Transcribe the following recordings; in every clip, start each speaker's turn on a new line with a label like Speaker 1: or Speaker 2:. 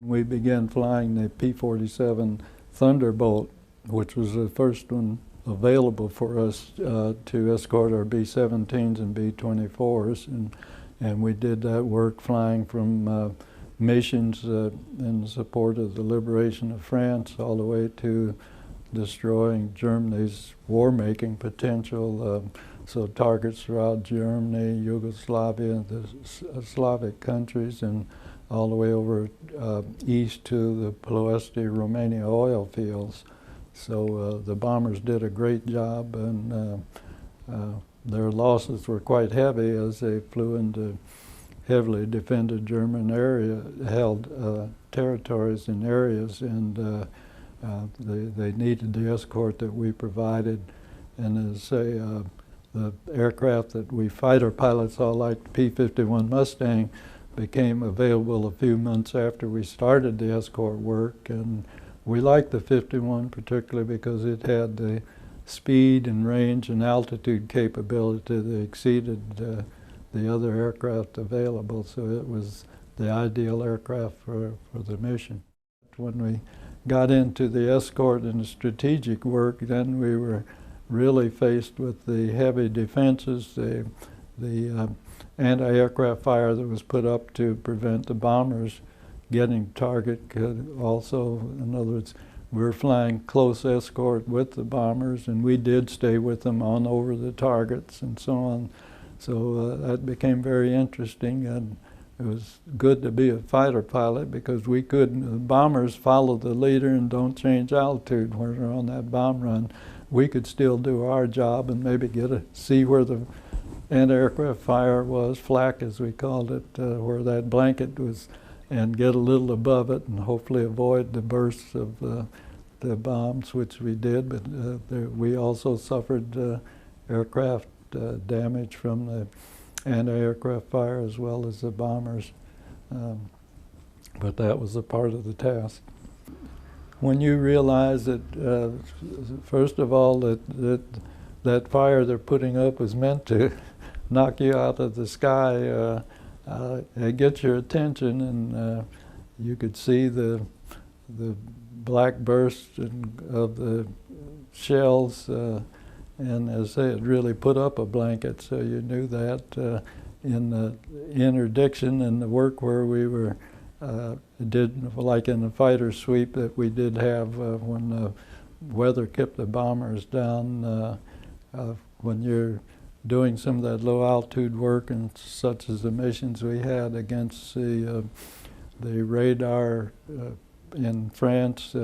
Speaker 1: We began flying the P-47 Thunderbolt, which was the first one available for us to escort our B-17s and B-24s, and we did that work flying from missions in support of the liberation of France all the way to destroying Germany's war-making potential, so targets throughout Germany, Yugoslavia, the Slavic countries, and all the way over east to the Ploesti, Romania oil fields. So the bombers did a great job, and their losses were quite heavy as they flew into heavily defended German held territories and areas, and they needed the escort that we provided. And as say, the aircraft that we fighter pilots all liked, the P-51 Mustang, became available a few months after we started the escort work, and we liked the 51 particularly because it had the speed and range and altitude capability that exceeded the other aircraft available, so it was the ideal aircraft for the mission. When we got into the escort and the strategic work, then we were really faced with the heavy defenses, the anti-aircraft fire that was put up to prevent the bombers getting target. Also, in other words, we were flying close escort with the bombers, and we did stay with them on over the targets and so on. So that became very interesting, and it was good to be a fighter pilot because we couldn't, the bombers follow the leader and don't change altitude when they're on that bomb run. We could still do our job and maybe see where the anti-aircraft fire was, flak as we called it, where that blanket was, and get a little above it and hopefully avoid the bursts of the bombs, which we did, but we also suffered aircraft damage from the anti-aircraft fire as well as the bombers, but that was a part of the task. When you realize that, first of all, that fire they're putting up was meant to knock you out of the sky, it gets your attention, and you could see the black bursts of the shells, and as they had really put up a blanket, so you knew that. In the interdiction and the work where we were did, like in the fighter sweep that we did have when the weather kept the bombers down, when you're doing some of that low altitude work, and such as the missions we had against the radar in France,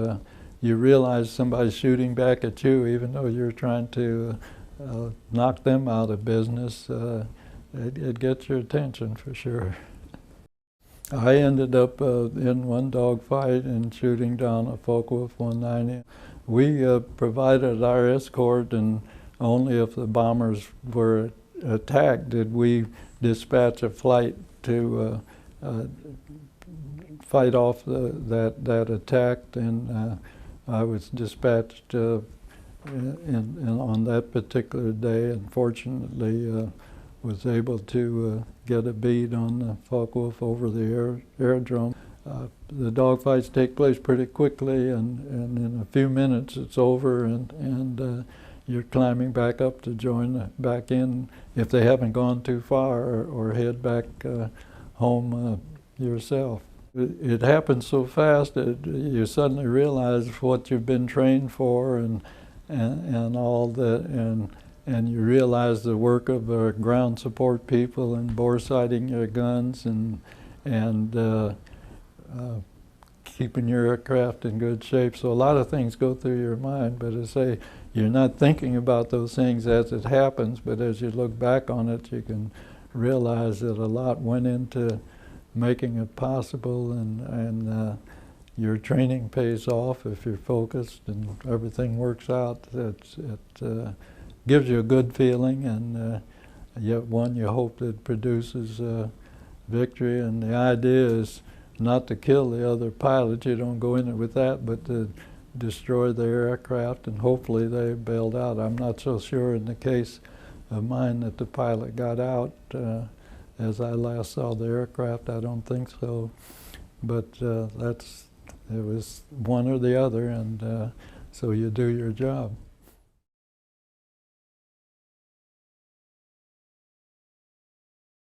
Speaker 1: you realize somebody's shooting back at you even though you're trying to knock them out of business. It gets your attention for sure. I ended up in one dogfight and shooting down a Focke-Wulf 190. We provided our escort, and only if the bombers were attacked did we dispatch a flight to fight off that attack, and I was dispatched on that particular day, and fortunately was able to get a bead on the Focke-Wulf over the aerodrome. The dogfights take place pretty quickly, and in a few minutes it's over, and you're climbing back up to join back in if they haven't gone too far, or head back home yourself. It happens so fast that you suddenly realize what you've been trained for, and all that, and you realize the work of ground support people and bore sighting your guns and keeping your aircraft in good shape. So a lot of things go through your mind, but as I say, you're not thinking about those things as it happens, but as you look back on it, you can realize that a lot went into making it possible, and your training pays off if you're focused and everything works out. It gives you a good feeling, and yet one you hope that produces victory. And the idea is not to kill the other pilots. You don't go in it with that, but to destroy their aircraft, and hopefully they bailed out. I'm not so sure in the case of mine that the pilot got out. As I last saw the aircraft, I don't think so. but it was one or the other, and so you do your job.